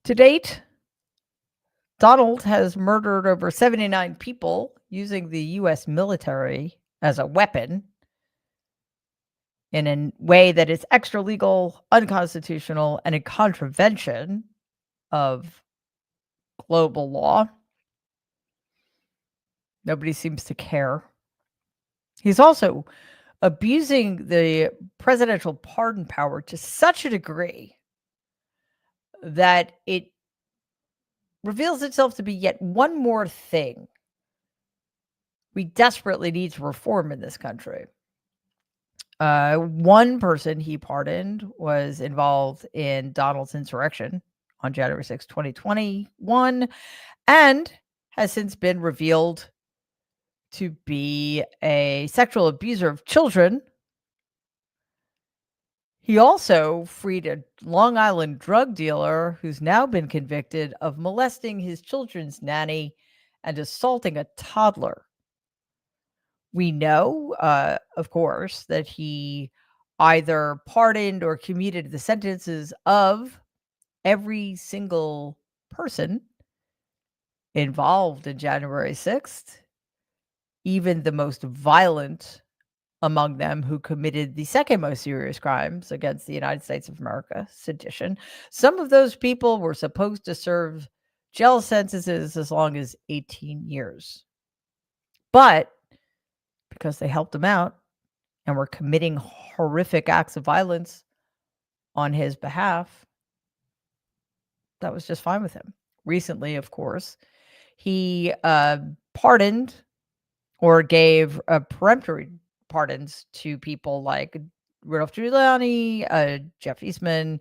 To date, Donald has murdered over 79 people using the U.S. military as a weapon in a way that is extra legal, unconstitutional, and in contravention of global law. Nobody seems to care. He's also abusing the presidential pardon power to such a degree that it reveals itself to be yet one more thing we desperately need to reform in this country. One person he pardoned was involved in Donald's insurrection on January 6, 2021, and has since been revealed to be a sexual abuser of children. He also freed a Long Island drug dealer who's now been convicted of molesting his children's nanny and assaulting a toddler. We know, of course, that he either pardoned or commuted the sentences of every single person involved in January 6th, even the most violent among them who committed the second most serious crimes against the United States of America, sedition. Some of those people were supposed to serve jail sentences as long as 18 years. But because they helped him out and were committing horrific acts of violence on his behalf, that was just fine with him. Recently, of course, he pardoned or gave peremptory pardons to people like Rudolph Giuliani, Jeff Eastman,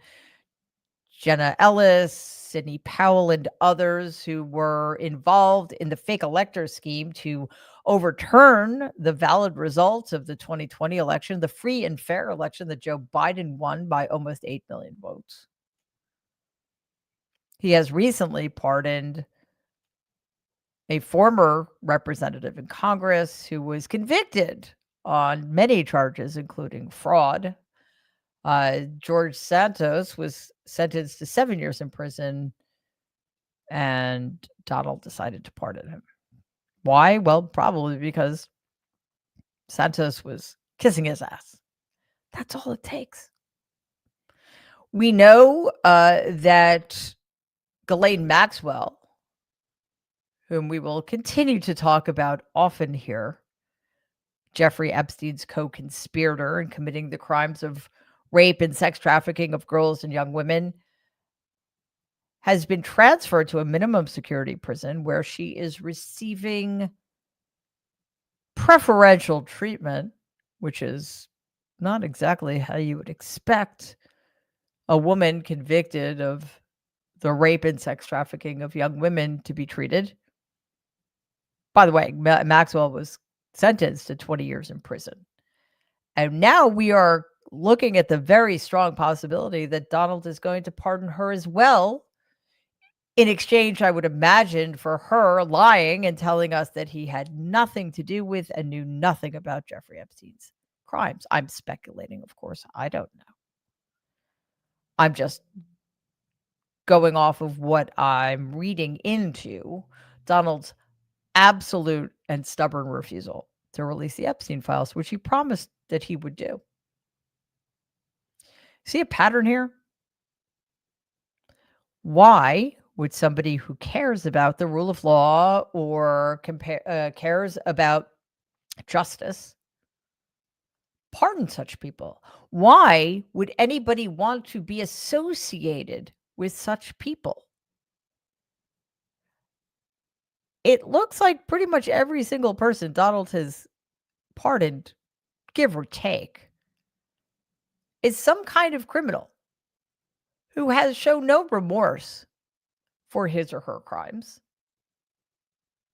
Jenna Ellis, Sidney Powell, and others who were involved in the fake elector scheme to overturn the valid results of the 2020 election, the free and fair election that Joe Biden won by almost 8 million votes. He has recently pardoned a former representative in Congress who was convicted on many charges, including fraud. George Santos was sentenced to 7 years in prison, and Donald decided to pardon him. Why? Well, probably because Santos was kissing his ass. That's all it takes. We know that Ghislaine Maxwell, whom we will continue to talk about often here, Jeffrey Epstein's co-conspirator in committing the crimes of rape and sex trafficking of girls and young women, has been transferred to a minimum security prison where she is receiving preferential treatment, which is not exactly how you would expect a woman convicted of the rape and sex trafficking of young women to be treated. By the way, Maxwell was sentenced to 20 years in prison. And now we are looking at the very strong possibility that Donald is going to pardon her as well, in exchange, I would imagine, for her lying and telling us that he had nothing to do with and knew nothing about Jeffrey Epstein's crimes. I'm speculating, of course. I don't know. I'm just going off of what I'm reading into Donald's absolute and stubborn refusal to release the Epstein files, which he promised that he would do. See a pattern here? Why would somebody who cares about the rule of law or cares about justice pardon such people? Why would anybody want to be associated with such people? It looks like pretty much every single person Donald has pardoned, give or take, is some kind of criminal who has shown no remorse for his or her crimes.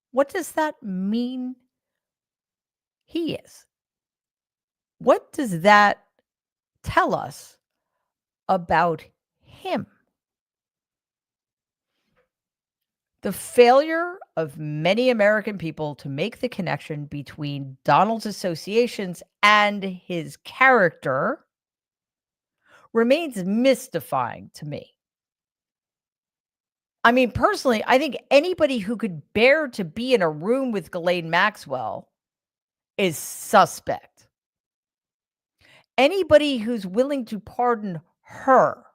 What does that mean he is? What does that tell us about him? The failure of many American people to make the connection between Donald's associations and his character remains mystifying to me. I mean, personally, I think anybody who could bear to be in a room with Ghislaine Maxwell is suspect. Anybody who's willing to pardon her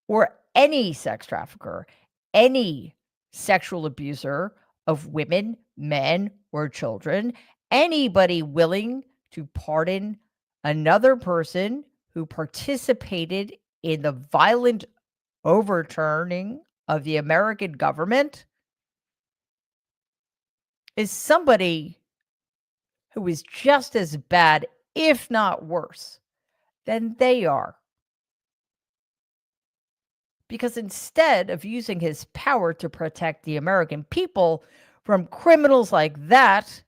or any sex trafficker, any sexual abuser of women, men, or children, anybody willing to pardon another person who participated in the violent overturning of the American government is somebody who is just as bad, if not worse, than they are. Because instead of using his power to protect the American people from criminals like that,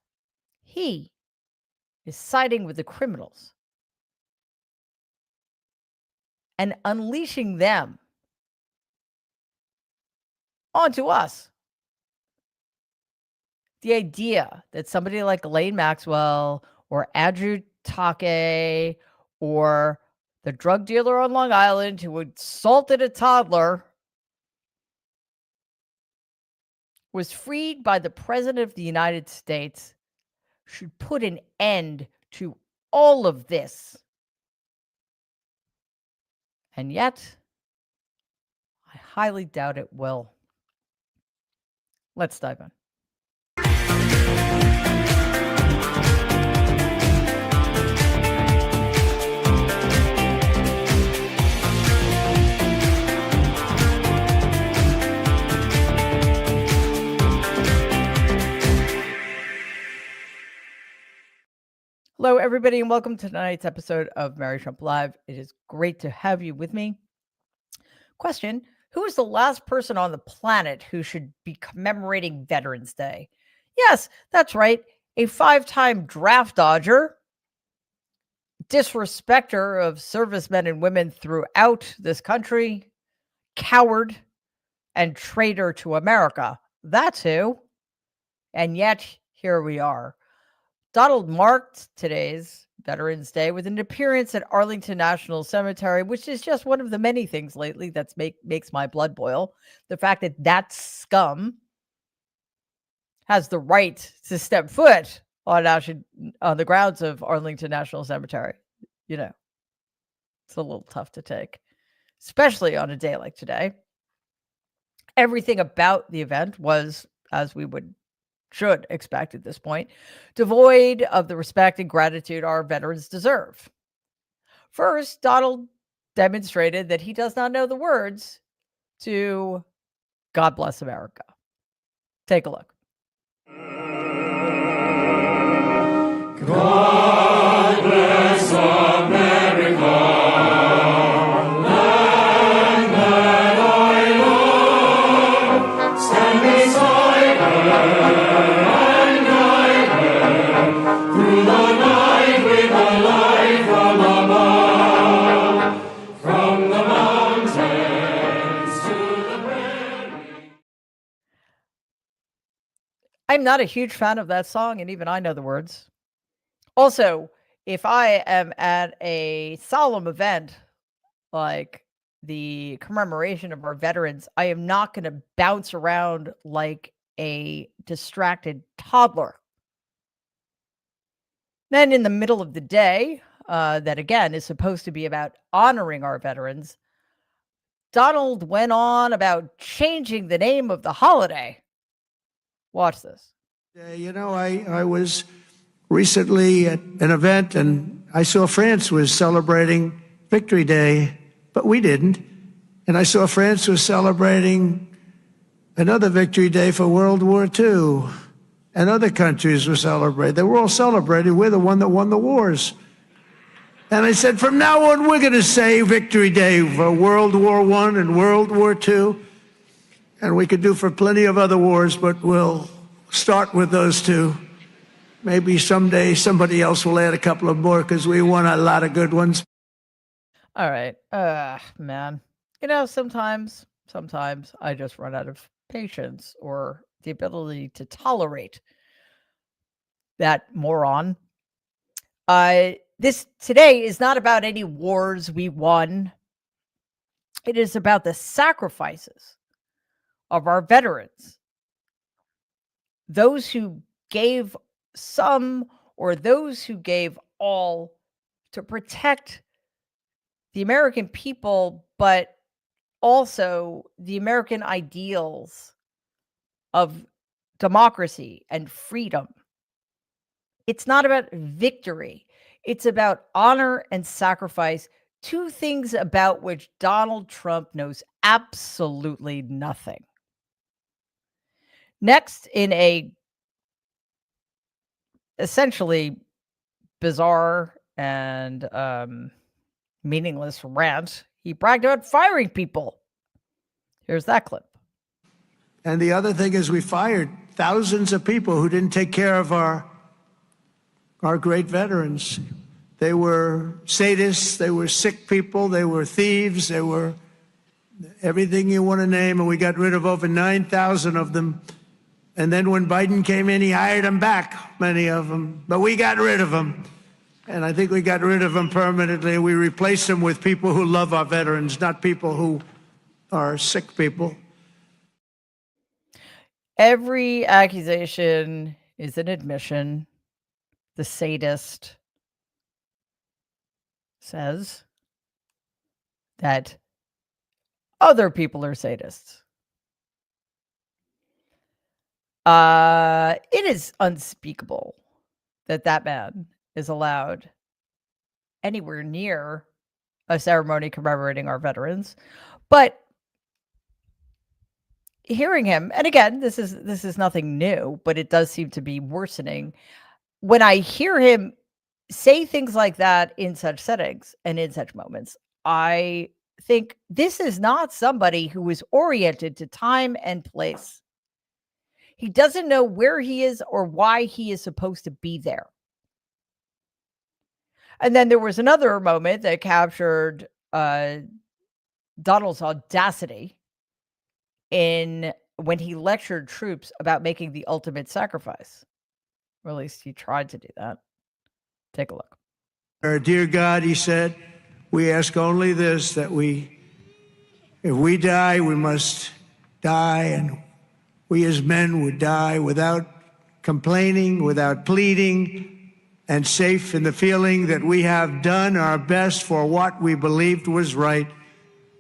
he is siding with the criminals and unleashing them onto us. The idea that somebody like Ghislaine Maxwell or Andrew Take or the drug dealer on Long Island who assaulted a toddler was freed by the President of the United States should put an end to all of this. And yet, I highly doubt it will. Let's dive in. Hello, everybody, and welcome to tonight's episode of Mary Trump Live. It is great to have you with me. Question: who is the last person on the planet who should be commemorating Veterans Day? Yes, that's right. A 5-time draft dodger, disrespecter of servicemen and women throughout this country, coward, and traitor to America. That's who. And yet, here we are. Donald marked today's Veterans Day with an appearance at Arlington National Cemetery, which is just one of the many things lately that makes my blood boil. The fact that that scum has the right to step foot on the grounds of Arlington National Cemetery. You know, it's a little tough to take, especially on a day like today. Everything about the event was, as we should expect at this point, devoid of the respect and gratitude our veterans deserve. First, Donald demonstrated that he does not know the words to God Bless America. Take a look. God bless America. I'm not a huge fan of that song, and even I know the words. Also, if I am at a solemn event like the commemoration of our veterans, I am not going to bounce around like a distracted toddler. Then in the middle of the day, that again is supposed to be about honoring our veterans, Donald went on about changing the name of the holiday. Watch this. You know, I was recently at an event and I saw France was celebrating Victory Day, but we didn't. And I saw France was celebrating another Victory Day for World War II. And other countries were celebrating. They were all celebrating. We're the one that won the wars. And I said, from now on, we're going to say Victory Day for World War I and World War II. And we could do for plenty of other wars, but we'll start with those two. Maybe someday somebody else will add a couple of more because we won a lot of good ones. All right. Man. You know, sometimes I just run out of patience or the ability to tolerate that moron. This today is not about any wars we won. It is about the sacrifices of our veterans, those who gave some or those who gave all to protect the American people, but also the American ideals of democracy and freedom. It's not about victory. It's about honor and sacrifice, two things about which Donald Trump knows absolutely nothing. Next, in a essentially bizarre and meaningless rant, he bragged about firing people. Here's that clip. And the other thing is we fired thousands of people who didn't take care of our great veterans. They were sadists, they were sick people, they were thieves, they were everything you want to name, and we got rid of over 9,000 of them. And then when Biden came in, he hired them back, many of them. But we got rid of them. And I think we got rid of them permanently. We replaced them with people who love our veterans, not people who are sick people. Every accusation is an admission. The sadist says that other people are sadists. It is unspeakable that that man is allowed anywhere near a ceremony commemorating our veterans. But hearing him, and again, this is nothing new, but it does seem to be worsening. When I hear him say things like that in such settings and in such moments, I think this is not somebody who is oriented to time and place. He doesn't know where he is or why he is supposed to be there. And then there was another moment that captured Donald's audacity when he lectured troops about making the ultimate sacrifice. Or at least he tried to do that. Take a look. Dear God, he said, we ask only this, that if we die, we must die, and we as men would die without complaining, without pleading, and safe in the feeling that we have done our best for what we believed was right.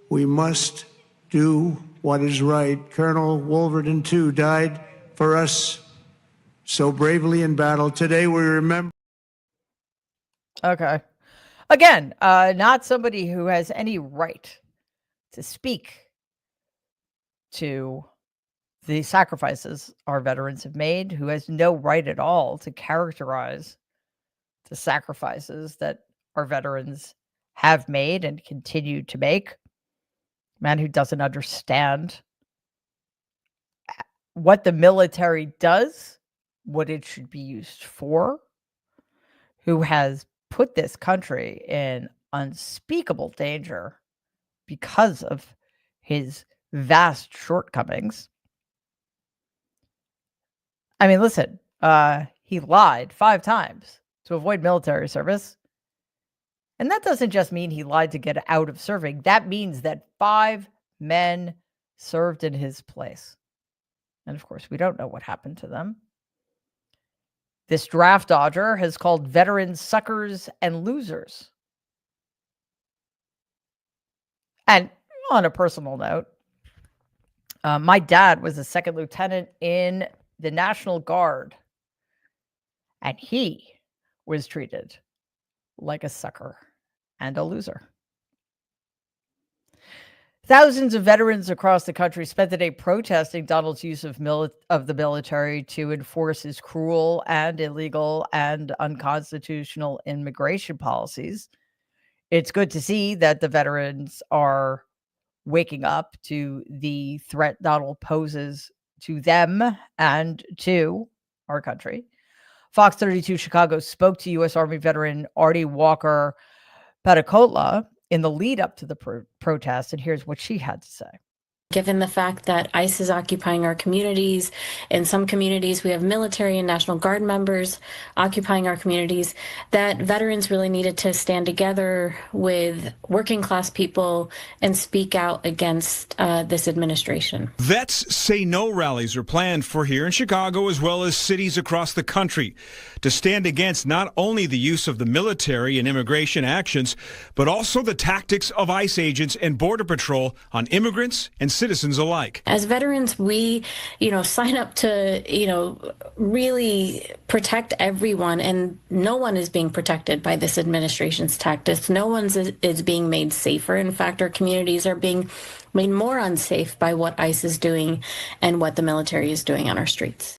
We must do what is right. Colonel Wolverton, too, died for us so bravely in battle. Today we remember. Okay. Again, not somebody who has any right to speak to the sacrifices our veterans have made, who has no right at all to characterize the sacrifices that our veterans have made and continue to make. Man who doesn't understand what the military does, what it should be used for, who has put this country in unspeakable danger because of his vast shortcomings. I mean, listen, he lied 5 times to avoid military service. And that doesn't just mean he lied to get out of serving. That means that 5 men served in his place. And of course, we don't know what happened to them. This draft dodger has called veterans suckers and losers. And on a personal note, my dad was a second lieutenant in the National Guard, and he was treated like a sucker and a loser. Thousands of veterans across the country spent the day protesting Donald's use of the military to enforce his cruel and illegal and unconstitutional immigration policies. It's good to see that the veterans are waking up to the threat Donald poses to them and to our country. Fox 32 Chicago spoke to U.S. Army veteran Artie Walker Patacola in the lead up to the protest, and here's what she had to say. Given the fact that ICE is occupying our communities, in some communities we have military and National Guard members occupying our communities, that veterans really needed to stand together with working class people and speak out against this administration. Vets Say No rallies are planned for here in Chicago as well as cities across the country to stand against not only the use of the military in immigration actions, but also the tactics of ICE agents and Border Patrol on immigrants and citizens alike. As veterans, we, sign up to, really protect everyone, and no one is being protected by this administration's tactics. No one is being made safer. In fact, our communities are being made more unsafe by what ICE is doing and what the military is doing on our streets.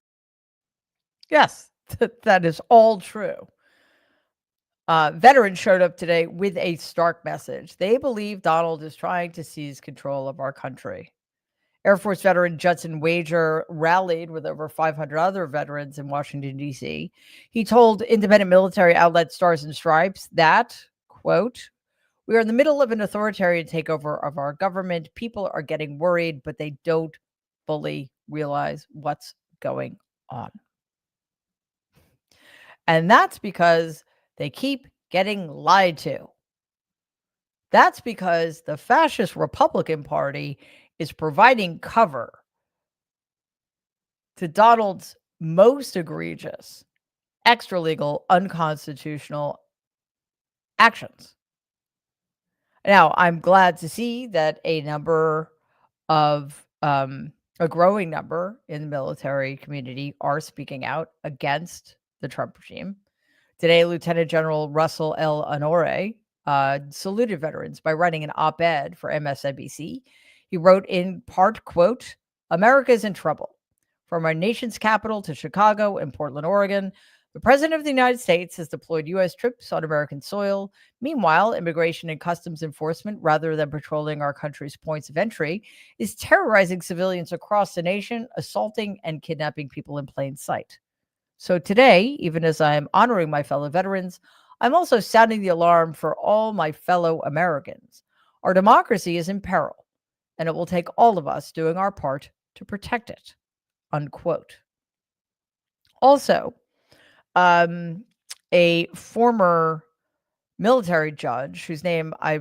Yes, that is all true. Veterans showed up today with a stark message. They believe Donald is trying to seize control of our country. Air Force veteran Judson Wager rallied with over 500 other veterans in Washington, D.C. He told independent military outlet Stars and Stripes that, quote, "We are in the middle of an authoritarian takeover of our government. People are getting worried, but they don't fully realize what's going on." And that's because they keep getting lied to. That's because the fascist Republican Party is providing cover to Donald's most egregious, extra-legal, unconstitutional actions. Now, I'm glad to see that a growing number in the military community are speaking out against the Trump regime. Today, Lieutenant General Russell L. Honore saluted veterans by writing an op-ed for MSNBC. He wrote in part, quote, "America is in trouble. From our nation's capital to Chicago and Portland, Oregon, the President of the United States has deployed U.S. troops on American soil. Meanwhile, Immigration and Customs Enforcement, rather than patrolling our country's points of entry, is terrorizing civilians across the nation, assaulting and kidnapping people in plain sight. So today, even as I am honoring my fellow veterans, I'm also sounding the alarm for all my fellow Americans. Our democracy is in peril, and it will take all of us doing our part to protect it," unquote. Also, a former military judge whose name, I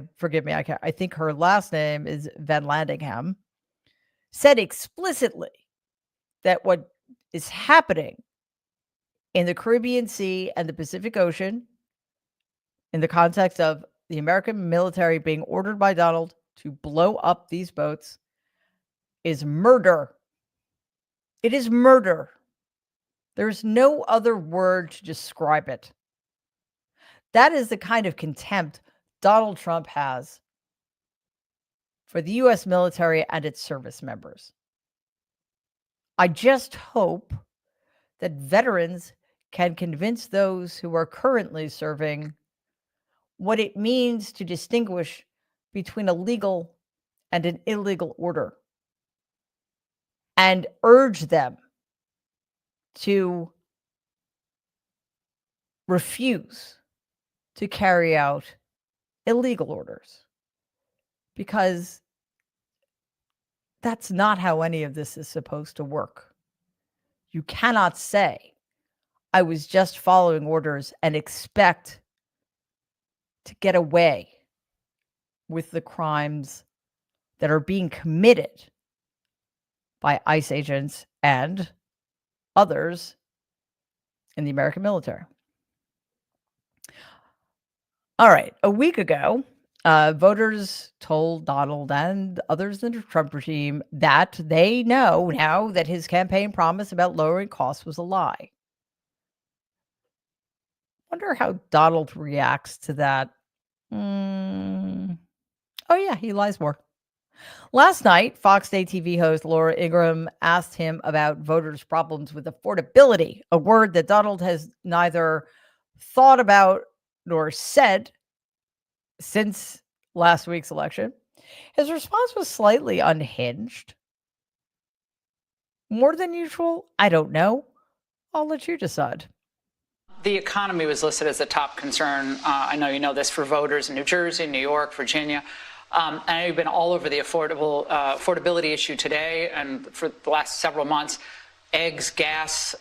think her last name is Van Landingham, said explicitly that what is happening in the Caribbean Sea and the Pacific Ocean, in the context of the American military being ordered by Donald to blow up these boats, is murder. It is murder. There's no other word to describe it. That is the kind of contempt Donald Trump has for the U.S. military and its service members. I just hope that veterans can convince those who are currently serving what it means to distinguish between a legal and an illegal order, and urge them to refuse to carry out illegal orders, because that's not how any of this is supposed to work. You cannot say, "I was just following orders," and expect to get away with the crimes that are being committed by ICE agents and others in the American military. All right. A week ago, voters told Donald and others in the Trump regime that they know now that his campaign promise about lowering costs was a lie. Wonder how Donald reacts to that. Oh, yeah, he lies more. Last night, Fox Day TV host Laura Ingraham asked him about voters' problems with affordability, a word that Donald has neither thought about nor said since last week's election. His response was slightly unhinged. More than usual? I don't know. I'll let you decide. The economy was listed as a top concern. I know you know this, for voters in New Jersey, New York, Virginia. And I know you've been all over the affordability issue today and for the last several months. Eggs, gas,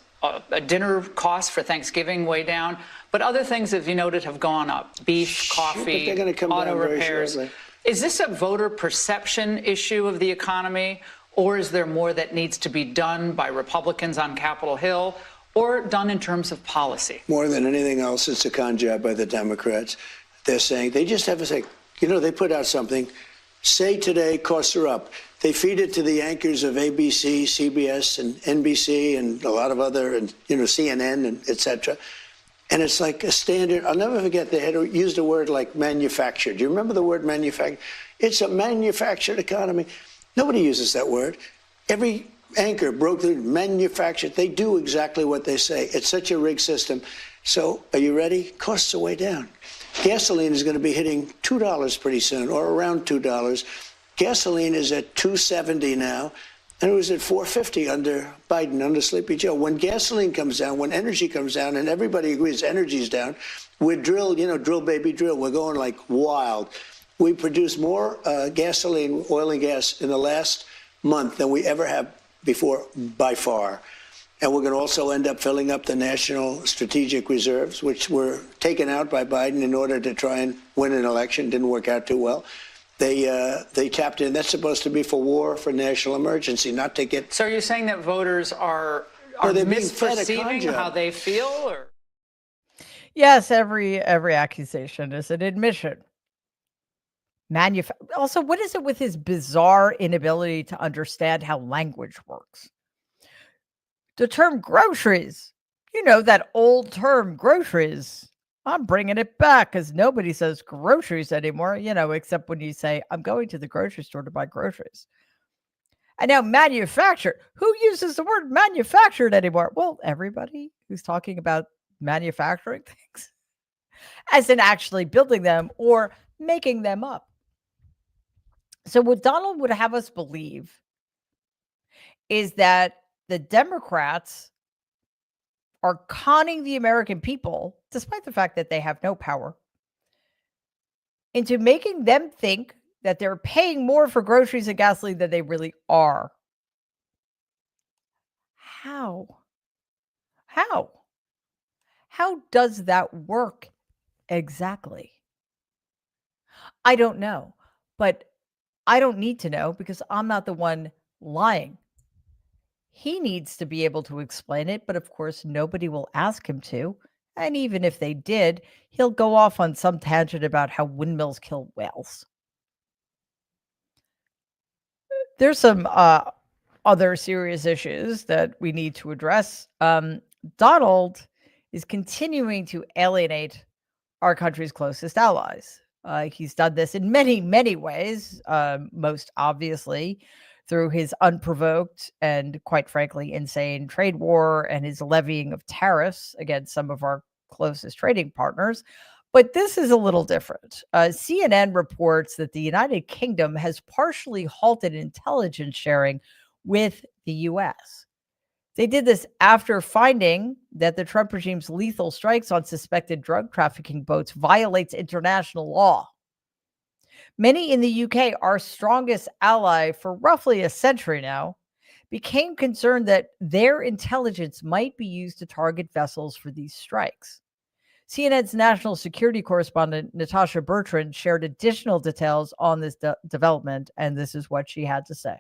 dinner costs for Thanksgiving way down. But other things, as you noted, have gone up. Beef, coffee, but they're come auto down repairs. Is this a voter perception issue of the economy, or is there more that needs to be done by Republicans on Capitol Hill, or done in terms of policy? More than anything else, it's a con job by the Democrats. They're saying, they just have to say, they put out something, say today costs are up. They feed it to the anchors of ABC, CBS, and NBC, and a lot of other, and CNN, and et cetera. And it's like a standard. I'll never forget, they had used a word like manufactured. Do you remember the word manufactured? It's a manufactured economy. Nobody uses that word. Every anchor broke the manufactured. They do exactly what they say. It's such a rigged system. So are you ready? Costs are way down. Gasoline is going to be hitting $2 pretty soon, or around $2. Gasoline is at $2.70 now, and it was at $4.50 under Biden, under Sleepy Joe. When gasoline comes down, when energy comes down, and everybody agrees energy's down, we're drilled, drill, baby, drill. We're going like wild. We produce more gasoline, oil and gas in the last month than we ever have before, by far. And we're going to also end up filling up the national strategic reserves, which were taken out by Biden in order to try and win an election. Didn't work out too well. They tapped in. That's supposed to be for war, for national emergency, not to get. So are you saying that voters are misperceiving how they feel? Or? Yes, every accusation is an admission. Also, what is it with his bizarre inability to understand how language works? The term groceries, that old term groceries, I'm bringing it back because nobody says groceries anymore, except when you say, I'm going to the grocery store to buy groceries. And now manufactured. Who uses the word manufactured anymore? Well, everybody who's talking about manufacturing things, as in actually building them or making them up. So what Donald would have us believe is that the Democrats are conning the American people, despite the fact that they have no power, into making them think that they're paying more for groceries and gasoline than they really are. How? How does that work exactly? I don't know, but I don't need to know because I'm not the one lying. He needs to be able to explain it, but of course, nobody will ask him to. And even if they did, he'll go off on some tangent about how windmills kill whales. There's some other serious issues that we need to address. Donald is continuing to alienate our country's closest allies. He's done this in many, many ways, most obviously through his unprovoked and, quite frankly, insane trade war and his levying of tariffs against some of our closest trading partners. But this is a little different. CNN reports that the United Kingdom has partially halted intelligence sharing with the U.S. They did this after finding that the Trump regime's lethal strikes on suspected drug trafficking boats violates international law. Many in the UK, our strongest ally for roughly a century now, became concerned that their intelligence might be used to target vessels for these strikes. CNN's national security correspondent, Natasha Bertrand, shared additional details on this development, and this is what she had to say.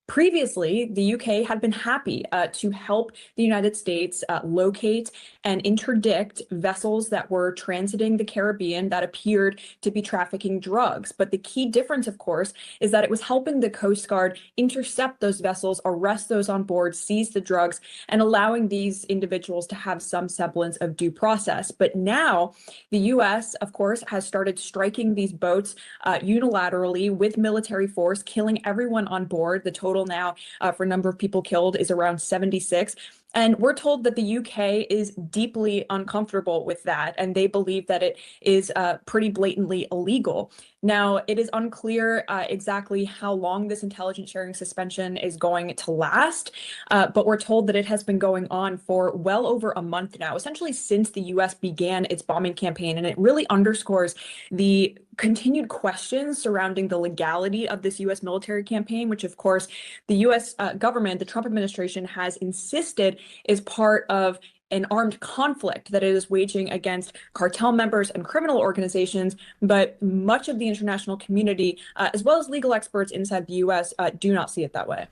Previously, the UK had been happy to help the United States locate and interdict vessels that were transiting the Caribbean that appeared to be trafficking drugs. But the key difference, of course, is that it was helping the Coast Guard intercept those vessels, arrest those on board, seize the drugs, and allowing these individuals to have some semblance of due process. But now the US, of course, has started striking these boats unilaterally with military force, killing everyone on board. The total now for number of people killed is around 76. And we're told that the UK is deeply uncomfortable with that, and they believe that it is pretty blatantly illegal. Now, it is unclear exactly how long this intelligence sharing suspension is going to last, but we're told that it has been going on for well over a month now, essentially since the US began its bombing campaign. And it really underscores the continued questions surrounding the legality of this US military campaign, which, of course, the US government, the Trump administration, has insisted is part of an armed conflict that it is waging against cartel members and criminal organizations. But much of the international community, as well as legal experts inside the US, do not see it that way.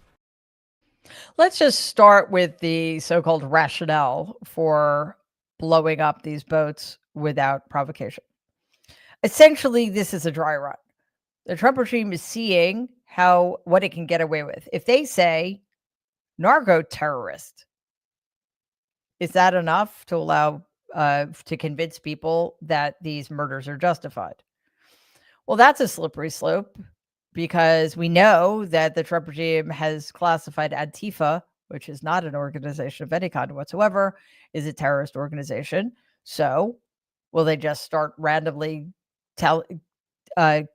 Let's just start with the so-called rationale for blowing up these boats without provocation. Essentially, this is a dry run. The Trump regime is seeing what it can get away with. If they say narco terrorist, is that enough to allow to convince people that these murders are justified? Well, that's a slippery slope, because we know that the Trump regime has classified Antifa, which is not an organization of any kind whatsoever, is a terrorist organization. So will they just start randomly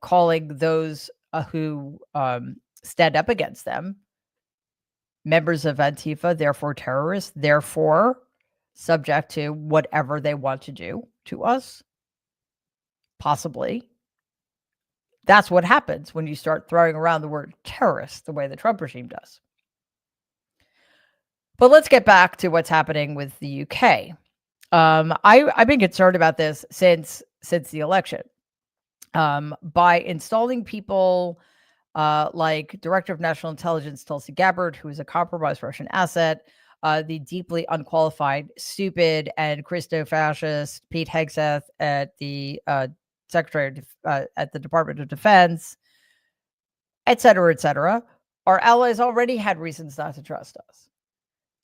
calling those who stand up against them members of Antifa, therefore terrorists, therefore subject to whatever they want to do to us? Possibly. That's what happens when you start throwing around the word terrorist the way the Trump regime does. But let's get back to what's happening with the UK. I've been concerned about this since the election. By installing people like Director of National Intelligence Tulsi Gabbard, who is a compromised Russian asset, the deeply unqualified, stupid, and Christo-fascist Pete Hegseth at the Secretary at the Department of Defense, et cetera, our allies already had reasons not to trust us.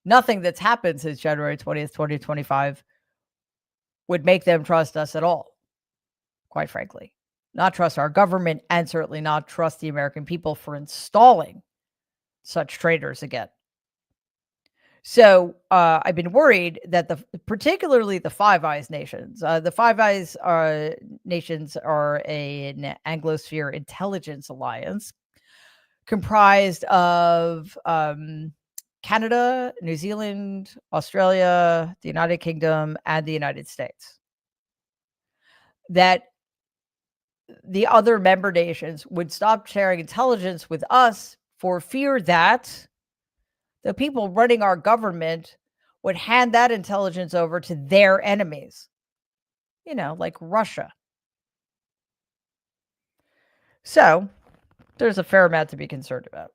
Nothing that's happened since January 20th, 2025 would make them trust us at all, quite frankly. Not trust our government, and certainly not trust the American people for installing such traitors again. So I've been worried that particularly the Five Eyes nations, the Five Eyes nations are an Anglosphere intelligence alliance comprised of Canada, New Zealand, Australia, the United Kingdom, and the United States. That the other member nations would stop sharing intelligence with us for fear that the people running our government would hand that intelligence over to their enemies, like Russia. So there's a fair amount to be concerned about.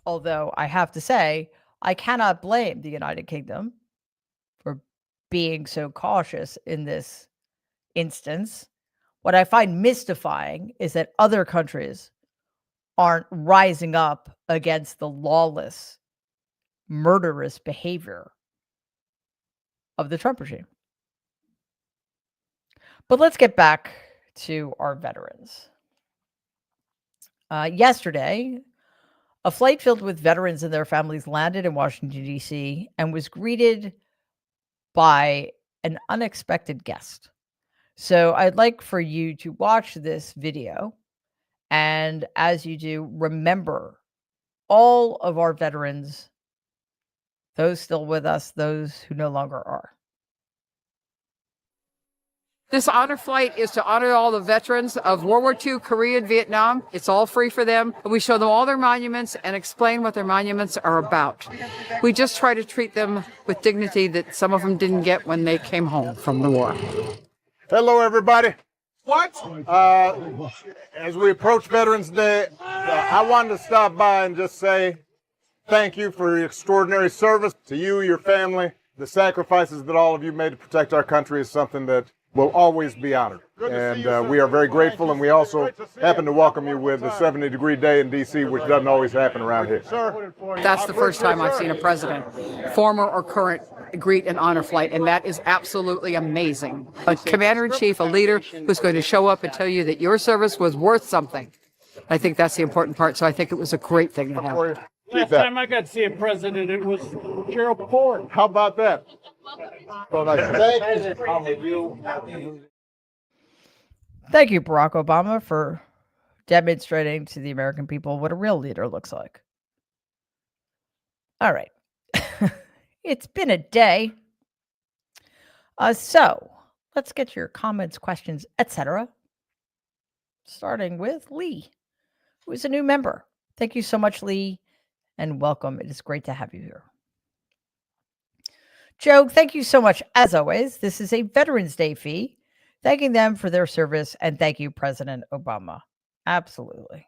Although I have to say, I cannot blame the United Kingdom for being so cautious in this instance. What I find mystifying is that other countries aren't rising up against the lawless, murderous behavior of the Trump regime. But let's get back to our veterans. Yesterday, a flight filled with veterans and their families landed in Washington, D.C., and was greeted by an unexpected guest. So I'd like for you to watch this video. And as you do, remember all of our veterans, those still with us, those who no longer are. This honor flight is to honor all the veterans of World War II, Korea, and Vietnam. It's all free for them. We show them all their monuments and explain what their monuments are about. We just try to treat them with dignity that some of them didn't get when they came home from the war. Hello, everybody. What? As we approach Veterans Day, I wanted to stop by and just say thank you for your extraordinary service to you, your family. The sacrifices that all of you made to protect our country is something that will always be honored. And we are very grateful, and we also happen to welcome you with a 70-degree day in D.C., which doesn't always happen around here. That's the first time I've seen a president, former or current, greet an honor flight, and that is absolutely amazing. A commander-in-chief, a leader who's going to show up and tell you that your service was worth something. I think that's the important part, so I think it was a great thing to have. Last time I got to see a president, it was Gerald Ford. How about that? So nice. Thank you, Barack Obama, for demonstrating to the American people what a real leader looks like. All right. It's been a day. So let's get your comments, questions, etc. Starting with Lee, who is a new member. Thank you so much, Lee, and welcome. It is great to have you here. Joe, thank you so much. As always, this is a Veterans Day fee, thanking them for their service, and thank you, President Obama. Absolutely.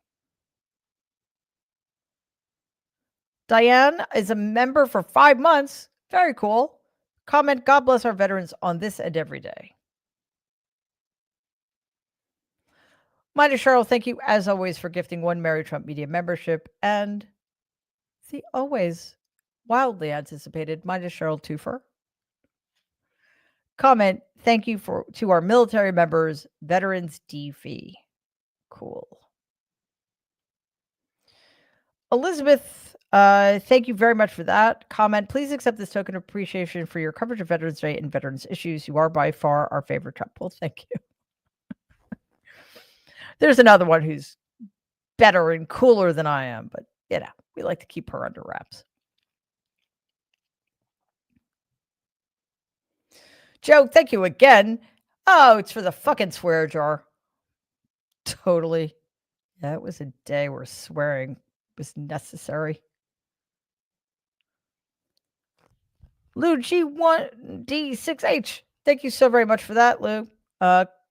Diane is a member for 5 months. Very cool. Comment, God bless our veterans on this and every day. Mina Cheryl, thank you as always for gifting 1 Mary Trump Media membership and the always wildly anticipated Mina Cheryl twofer. Comment, thank you to our military members, Veterans D fee. Cool. Elizabeth, thank you very much for that. Comment, please accept this token of appreciation for your coverage of Veterans Day and veterans issues. You are by far our favorite Trump. Well, thank you. There's another one who's better and cooler than I am, but we like to keep her under wraps. Joe, thank you again. Oh, it's for the fucking swear jar. Totally. Yeah, it was a day where swearing was necessary. Lou G1D6H. Thank you so very much for that, Lou.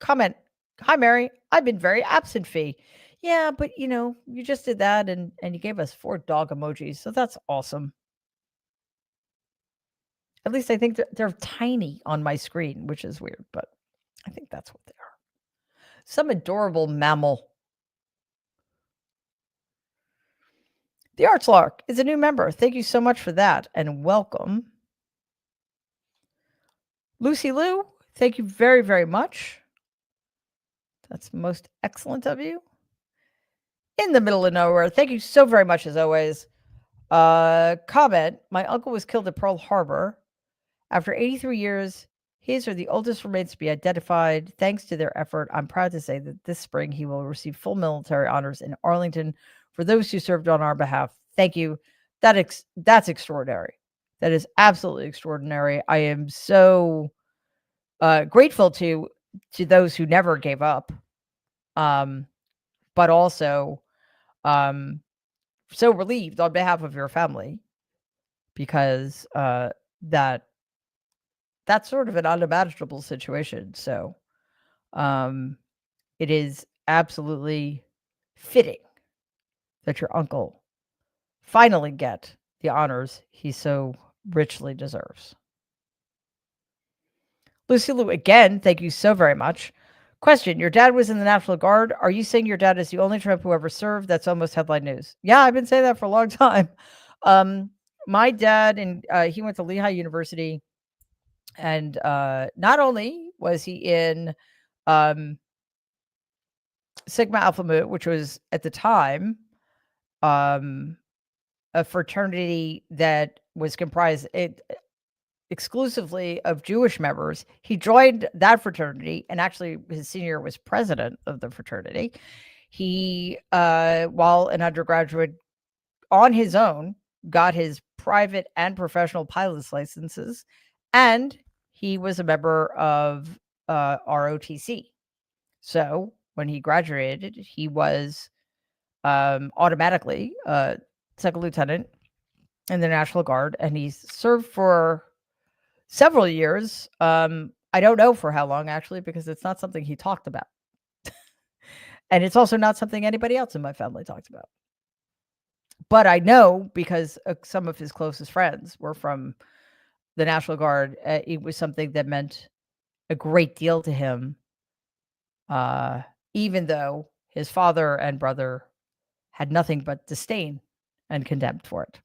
Comment. Hi, Mary. I've been very absent fee. Yeah, but you just did that and you gave us 4 dog emojis. So that's awesome. At least I think they're tiny on my screen, which is weird, but I think that's what they are. Some adorable mammal. The Archlark is a new member. Thank you so much for that and welcome. Lucy Lou, thank you very, very much. That's most excellent of you. In the middle of nowhere, thank you so very much as always. Comment, my uncle was killed at Pearl Harbor. After 83 years, his are the oldest remains to be identified. Thanks to their effort, I'm proud to say that this spring he will receive full military honors in Arlington for those who served on our behalf. Thank you. That's extraordinary. That is absolutely extraordinary. I am so grateful to those who never gave up, but also so relieved on behalf of your family because that's sort of an unimaginable situation. So it is absolutely fitting that your uncle finally get the honors he so richly deserves. Lucy Lou, again, thank you so very much. Question, your dad was in the National Guard. Are you saying your dad is the only Trump who ever served? That's almost headline news. Yeah, I've been saying that for a long time. My dad, he went to Lehigh University. And not only was he in Sigma Alpha Mu, which was at the time a fraternity that was comprised exclusively of Jewish members. He joined that fraternity, and actually his senior year was president of the fraternity. He, while an undergraduate on his own, got his private and professional pilot's licenses, and he was a member of ROTC. So when he graduated, he was automatically second lieutenant in the National Guard, and he served for several years. I don't know for how long, actually, because it's not something he talked about. And it's also not something anybody else in my family talked about. But I know because some of his closest friends were from the National Guard. It was something that meant a great deal to him, even though his father and brother had nothing but disdain and contempt for it.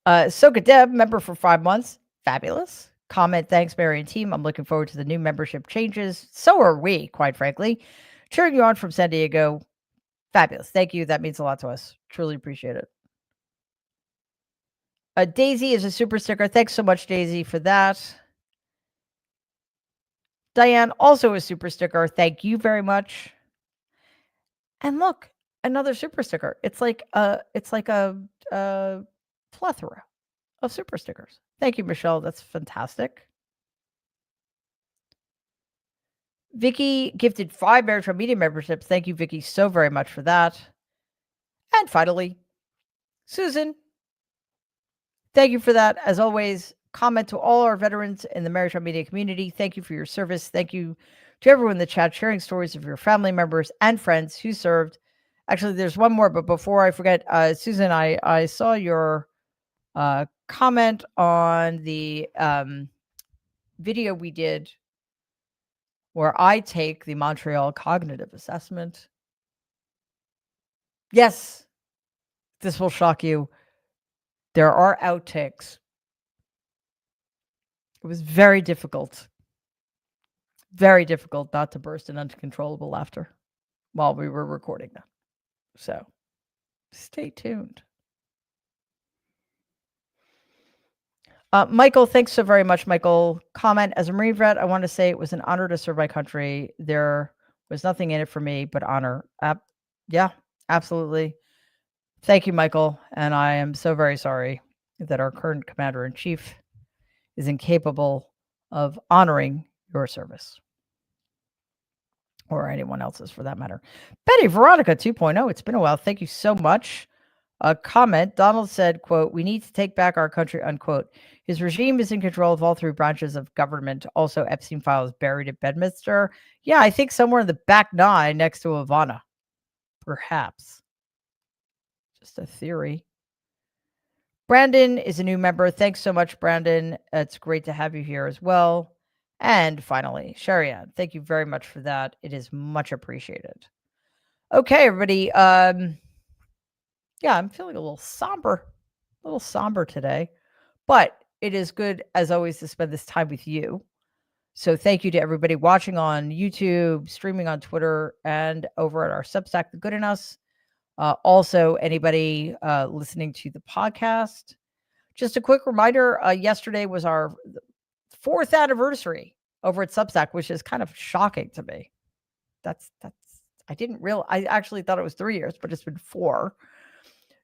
Soka Deb, member for 5 months. Fabulous. Comment, thanks, Mary and team. I'm looking forward to the new membership changes. So are we, quite frankly. Cheering you on from San Diego. Fabulous. Thank you. That means a lot to us. Truly appreciate it. Daisy is a super sticker. Thanks so much, Daisy, for that. Diane, also a super sticker. Thank you very much. And look, another super sticker. It's like a plethora of super stickers. Thank you, Michelle. That's fantastic. Vicky gifted 5 Veritone Media memberships. Thank you, Vicky, so very much for that. And finally, Susan, thank you for that. As always, comment to all our veterans in the Veritone Media community. Thank you for your service. Thank you to everyone in the chat sharing stories of your family members and friends who served. Actually, there's one more, but before I forget, Susan, I saw your comment on the video we did where I take the Montreal Cognitive Assessment. Yes, this will shock you. There are outtakes. It was very difficult not to burst in uncontrollable laughter while we were recording them. So stay tuned. Michael, thanks so very much, Michael. Comment, as a Marine vet, I want to say it was an honor to serve my country. There was nothing in it for me but honor. Yeah, absolutely. Thank you, Michael. And I am so very sorry that our current commander-in-chief is incapable of honoring your service. Or anyone else's, for that matter. Betty Veronica 2.0, it's been a while. Thank you so much. A comment, Donald said, quote, "We need to take back our country," unquote. His regime is in control of all 3 branches of government. Also, Epstein files buried at Bedminster. Yeah, I think somewhere in the back 9 next to Havana. Perhaps. Just a theory. Brandon is a new member. Thanks so much, Brandon. It's great to have you here as well. And finally, Sharian, thank you very much for that. It is much appreciated. Okay, everybody. Yeah, I'm feeling a little somber today, but it is good, as always, to spend this time with you. So thank you to everybody watching on YouTube, streaming on Twitter, and over at our Substack, The Good in Us. Also, anybody listening to the podcast. Just a quick reminder, yesterday was our 4th anniversary over at Substack, which is kind of shocking to me. I didn't realize, I actually thought it was 3 years, but it's been 4.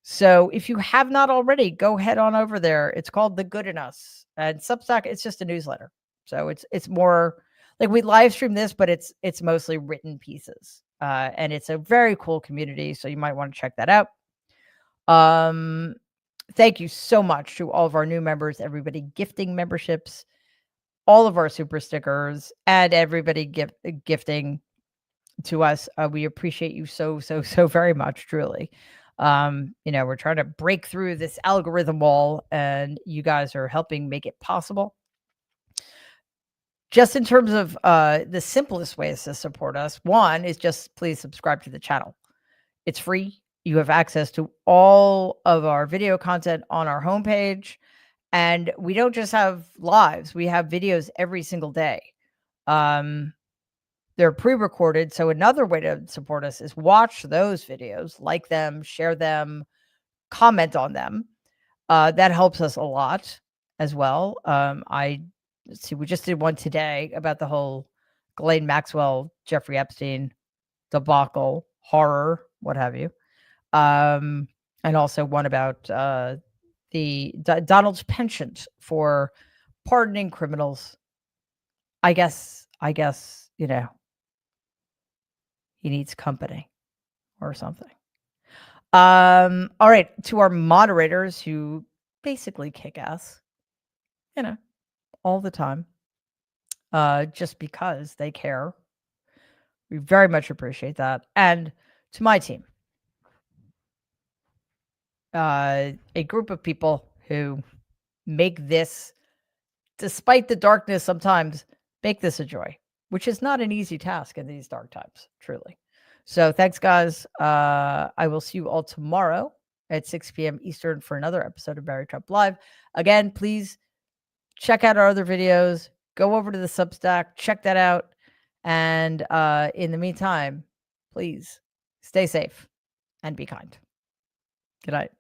So if you have not already, go head on over there. It's called The Good in Us. And Substack, it's just a newsletter. So it's more like we live stream this, but it's mostly written pieces. And it's a very cool community. So you might want to check that out. Thank you so much to all of our new members, everybody gifting memberships, all of our super stickers, and everybody gifting to us. We appreciate you so very much, truly. We're trying to break through this algorithm wall, and you guys are helping make it possible. Just in terms of the simplest ways to support us, one is just please subscribe to the channel. It's free. You have access to all of our video content on our homepage. And we don't just have lives. We have videos every single day. They're pre-recorded. So another way to support us is watch those videos, like them, share them, comment on them. That helps us a lot as well. Let's see, we just did one today about the whole Ghislaine Maxwell, Jeffrey Epstein debacle, horror, what have you. And also one about Donald's penchant for pardoning criminals. I guess, he needs company or something. All right, to our moderators who basically kick ass, all the time, just because they care. We very much appreciate that. And to my team, a group of people who make this, despite the darkness sometimes, make this a joy, which is not an easy task in these dark times, truly. So thanks, guys. I will see you all tomorrow at 6 p.m. Eastern for another episode of Barry Trump Live. Again, please check out our other videos. Go over to the Substack, check that out. And in the meantime, please stay safe and be kind. Good night.